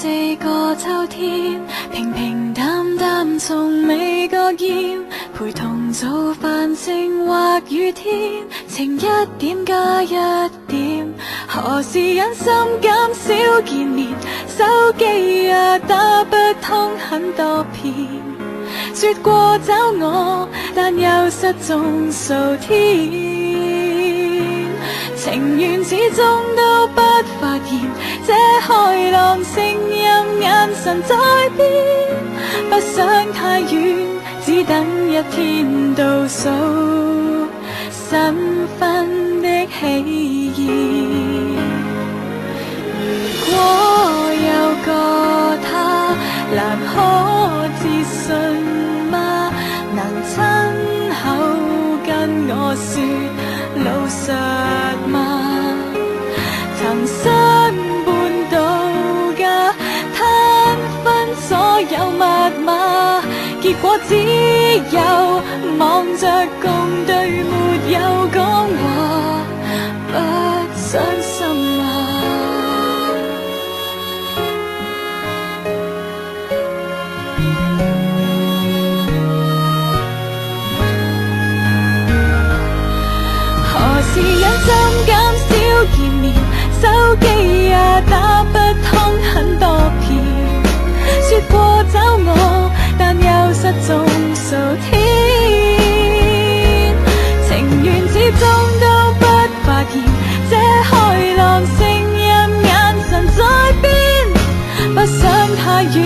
4個秋天，平平淡淡從未覺厭，陪同做飯晴或雨天，情一點加一點，何時忍心減少見面？手機也打不通很多遍，說過找我，但又失蹤數天，情緣始終都不發現，這開朗聲音眼神在變，不想太遠，只等一天倒數新婚的喜宴。如果有個他，難可置信嗎？能親口跟我說老實嗎？曾相伴到家，攤分所有密碼，結果只有望着共對，沒有講話，不傷心嗎？何時忍心減少見面？手機也打不通很多遍，說過找我，但又失蹤數天，情緣始終都不發現，這開朗聲音眼神在變，不想太遠，